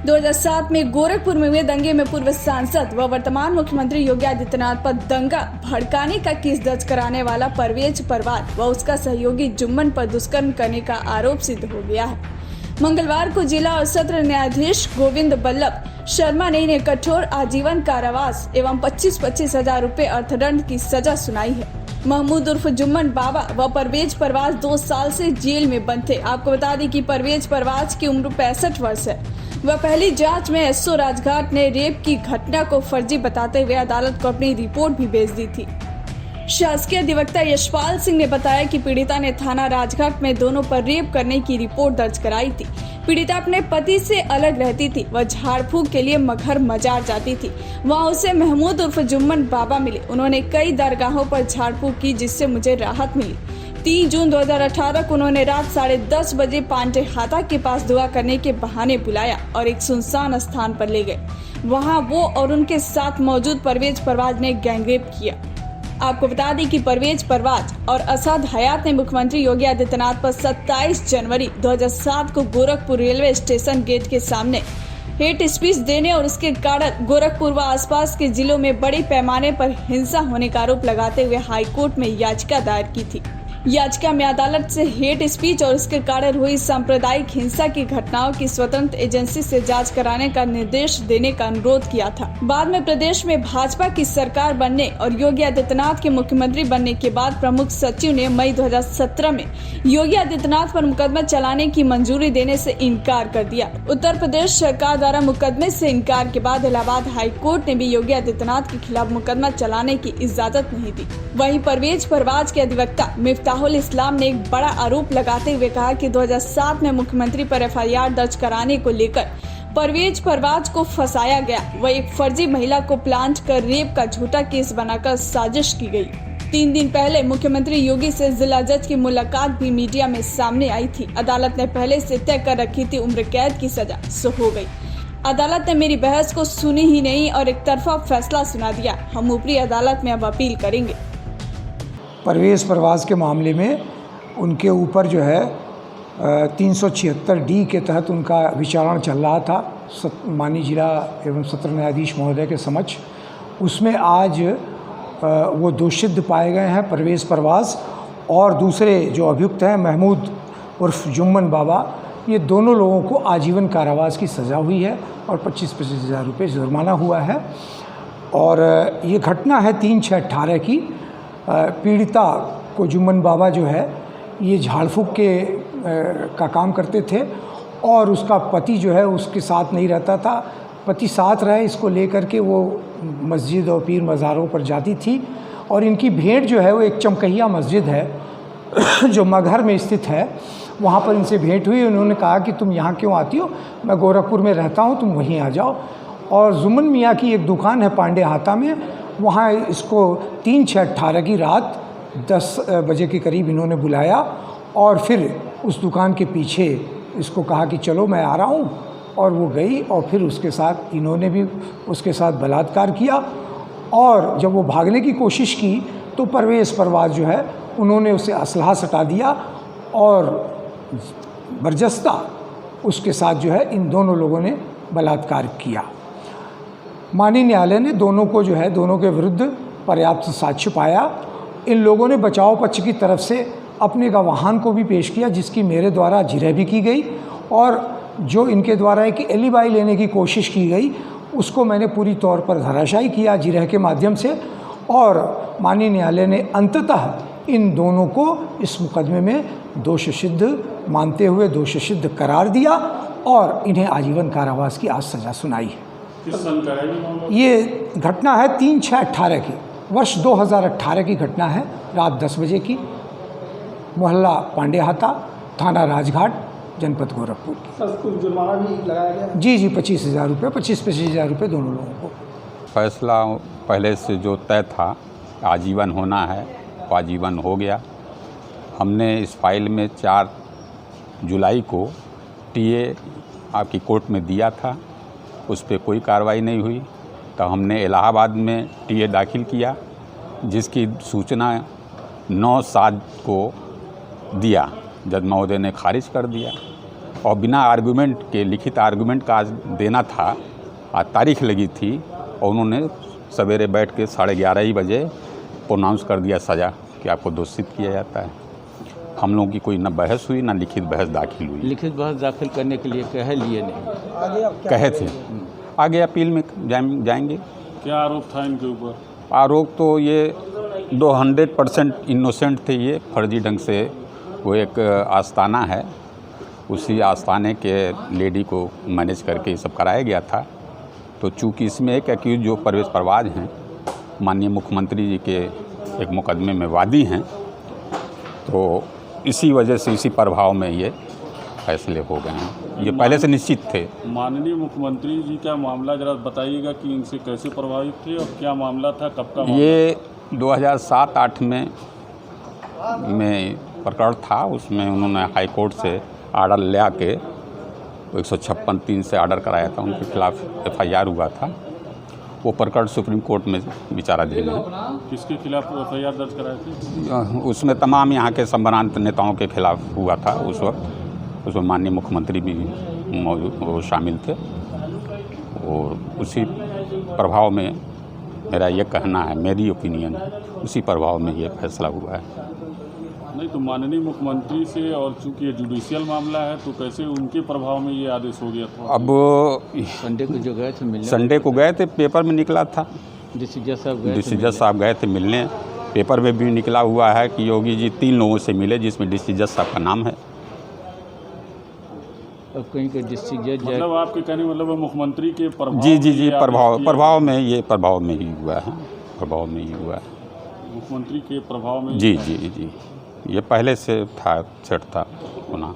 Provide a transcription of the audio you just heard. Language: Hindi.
2007 में गोरखपुर में हुए दंगे में पूर्व सांसद व वर्तमान मुख्यमंत्री योगी आदित्यनाथ पर दंगा भड़काने का केस दर्ज कराने वाला परवेज परवार व उसका सहयोगी जुम्मन पर दुष्कर्म करने का आरोप सिद्ध हो गया है। मंगलवार को जिला और सत्र न्यायाधीश गोविंद बल्लभ शर्मा ने इन्हें कठोर आजीवन कारावास एवं 25-25 हजार रुपए अर्थदंड की सजा सुनाई है। महमूद उर्फ जुम्मन बाबा व परवेज परवाज 2 साल से जेल में बंद थे। आपको बता दें कि परवेज परवाज की उम्र 65 वर्ष है। वह पहली जांच में एसओ राजघाट ने रेप की घटना को फर्जी बताते हुए अदालत को अपनी रिपोर्ट भी भेज दी थी। शासकीय अधिवक्ता यशपाल सिंह ने बताया कि पीड़िता ने थाना राजघाट में दोनों पर रेप करने की रिपोर्ट दर्ज कराई थी। पीड़िता अपने पति से अलग रहती थी। वह झाड़ फूक के लिए मगहर मजार जाती थी। वहां उसे महमूद उर्फ जुम्मन बाबा मिले। उन्होंने कई दरगाहों पर झाड़ फूक की, जिससे मुझे राहत मिली। 3 जून 2018 को उन्होंने रात 10:30 बजे पांडे हाथा के पास दुआ करने के बहाने बुलाया और एक सुनसान स्थान पर ले गए। वहां वो और उनके साथ मौजूद परवेज परवाज ने गैंगरेप किया। आपको बता दें कि परवेज परवाज और असद हयात ने मुख्यमंत्री योगी आदित्यनाथ पर 27 जनवरी 2007 को गोरखपुर रेलवे स्टेशन गेट के सामने हेट स्पीच देने और उसके कारण गोरखपुर व आसपास के जिलों में बड़े पैमाने पर हिंसा होने का आरोप लगाते हुए हाईकोर्ट में याचिका दायर की थी। याचिका में अदालत से हेट स्पीच और उसके कारण हुई सांप्रदायिक हिंसा की घटनाओं की स्वतंत्र एजेंसी से जांच कराने का निर्देश देने का अनुरोध किया था। बाद में प्रदेश में भाजपा की सरकार बनने और योगी आदित्यनाथ के मुख्यमंत्री बनने के बाद प्रमुख सचिव ने मई 2017 में योगी आदित्यनाथ पर मुकदमा चलाने की मंजूरी देने से इनकार कर दिया। उत्तर प्रदेश सरकार द्वारा मुकदमे से इनकार के बाद इलाहाबाद हाई कोर्ट ने भी योगी आदित्यनाथ के खिलाफ मुकदमा चलाने की इजाजत नहीं दी। वहीं परवेज परवाज के अधिवक्ता मिफ्ताहुल इस्लाम ने एक बड़ा आरोप लगाते हुए कहा कि 2007 में मुख्यमंत्री पर एफआईआर दर्ज कराने को लेकर परवेज परवाज को फंसाया गया। वह एक फर्जी महिला को प्लांट कर रेप का झूठा केस बनाकर साजिश की गई। 3 दिन पहले मुख्यमंत्री योगी से जिला जज की मुलाकात भी मीडिया में सामने आई थी। अदालत ने पहले से तय कर रखी थी उम्र कैद की सजा, सो हो गई। अदालत ने मेरी बहस को सुनी ही नहीं और एक तरफा फैसला सुना दिया। हम ऊपरी अदालत में अब अपील करेंगे। परवेज परवाज के मामले में उनके ऊपर जो है 376D के तहत उनका विचारण चल रहा था माननीय जिला एवं सत्र न्यायाधीश महोदय के समक्ष। उसमें आज वो दोषित पाए गए हैं परवेज परवाज और दूसरे जो अभियुक्त हैं महमूद उर्फ जुम्मन बाबा। ये दोनों लोगों को आजीवन कारावास की सज़ा हुई है और 25-25 हज़ार रुपये जुर्माना हुआ है। और ये घटना है 3/6/18 की। पीड़िता को जुम्मन बाबा जो है ये झाड़ फूक का काम करते थे और उसका पति जो है उसके साथ नहीं रहता था। पति साथ रहे इसको लेकर के वो मस्जिद और पीर मज़ारों पर जाती थी। और इनकी भेंट जो है वो एक चमकहिया मस्जिद है जो मगहर में स्थित है, वहाँ पर इनसे भेंट हुई। उन्होंने कहा कि तुम यहाँ क्यों आती हो, मैं गोरखपुर में रहता हूँ, तुम वहीं आ जाओ। और जुम्मन मियाँ की एक दुकान है पांडे हाथा में, वहाँ इसको 3/6/18 की रात 10 बजे के करीब इन्होंने बुलाया और फिर उस दुकान के पीछे इसको कहा कि चलो मैं आ रहा हूँ। और वो गई और फिर उसके साथ इन्होंने भी उसके साथ बलात्कार किया। और जब वो भागने की कोशिश की तो परवेज परवाज जो है उन्होंने उसे असलहा सटा दिया और बर्जस्ता उसके साथ जो है इन दोनों लोगों ने बलात्कार किया। माननीय न्यायालय ने दोनों को जो है दोनों के विरुद्ध पर्याप्त साक्ष्य पाया। इन लोगों ने बचाव पक्ष की तरफ से अपने गवाहान को भी पेश किया, जिसकी मेरे द्वारा जिरह भी की गई और जो इनके द्वारा एक एलिबाई लेने की कोशिश की गई उसको मैंने पूरी तौर पर धराशायी किया जिरह के माध्यम से। और माननीय न्यायालय ने अंततः इन दोनों को इस मुकदमे में दोष सिद्ध मानते हुए दोष सिद्ध करार दिया और इन्हें आजीवन कारावास की आज सज़ा सुनाई है। ये घटना है 3/6/18 की, वर्ष 2018 की घटना है। रात 10 बजे की, मोहल्ला पांडे हाथा, थाना राजघाट, जनपद गोरखपुर की। सर जुर्माना भी लगाया गया? जी 25 हज़ार रुपये, 25-25 हज़ार रुपये दोनों लोगों को। फैसला पहले से जो तय था आजीवन होना है वो आजीवन हो गया। हमने इस फाइल में 4 जुलाई को टीए आपकी कोर्ट में दिया था, उस पर कोई कार्रवाई नहीं हुई। तो हमने इलाहाबाद में टीए दाखिल किया, जिसकी सूचना 9/7 को दिया। जज महोदय ने खारिज कर दिया। और बिना आर्गूमेंट के, लिखित आर्गूमेंट का आज देना था, आज तारीख लगी थी और उन्होंने सवेरे बैठ के 11:30 ही बजे प्रोनाउंस कर दिया सज़ा कि आपको दोषित किया जाता है। हम लोगों की कोई न बहस हुई ना लिखित बहस दाखिल हुई। लिखित बहस दाखिल करने के लिए कहे लिए नहीं, कहे थे आगे अपील में जाएंगे। क्या आरोप था इनके ऊपर? आरोप तो ये 200% इनोसेंट थे। ये फर्जी ढंग से वो एक आस्थाना है, उसी आस्थाने के लेडी को मैनेज करके ये सब कराया गया था। तो चूँकि इसमें एक एक्यूज जो परवेज़ परवाज हैं, माननीय मुख्यमंत्री जी के एक मुकदमे में वादी हैं, तो इसी वजह से, इसी प्रभाव में ये फैसले हो गए हैं। ये पहले से निश्चित थे। माननीय मुख्यमंत्री जी का मामला जरा बताइएगा कि इनसे कैसे प्रभावित थे और क्या मामला था, कब का मामला? ये 2007-8 में प्रकरण था। उसमें उन्होंने हाई कोर्ट से आर्डर ले आके 156(3) से आर्डर कराया था, उनके खिलाफ FIR हुआ था। वो प्रकरण सुप्रीम कोर्ट में विचाराधीन है। किसके खिलाफ FIR दर्ज कराए थे? उसमें तमाम यहाँ के संभ्रांत नेताओं के खिलाफ हुआ था उस वक्त। उसमें माननीय मुख्यमंत्री भी वो शामिल थे और उसी प्रभाव में, मेरा ये कहना है, मेरी ओपिनियन है, उसी प्रभाव में ये फैसला हुआ है। नहीं तो माननीय मुख्यमंत्री से, और चूंकि ये जुडिशियल मामला है तो कैसे उनके प्रभाव में ये आदेश हो गया था? अब संडे को जो गए थे मिलने, संडे को गए थे, पेपर में निकला था। डिसीजर साहब गए थे मिलने, पेपर में भी निकला हुआ है कि योगी जी 3 लोगों से मिले, जिसमें डिसीजर साहब का नाम है। अब कहीं के डिसीजर मतलब आपके कहने मतलब मुख्यमंत्री के प्रभाव? जी प्रभाव में, ये प्रभाव में ही हुआ है, प्रभाव में ही हुआ है, मुख्यमंत्री के प्रभाव में। जी ये पहले से था, सेट था होना।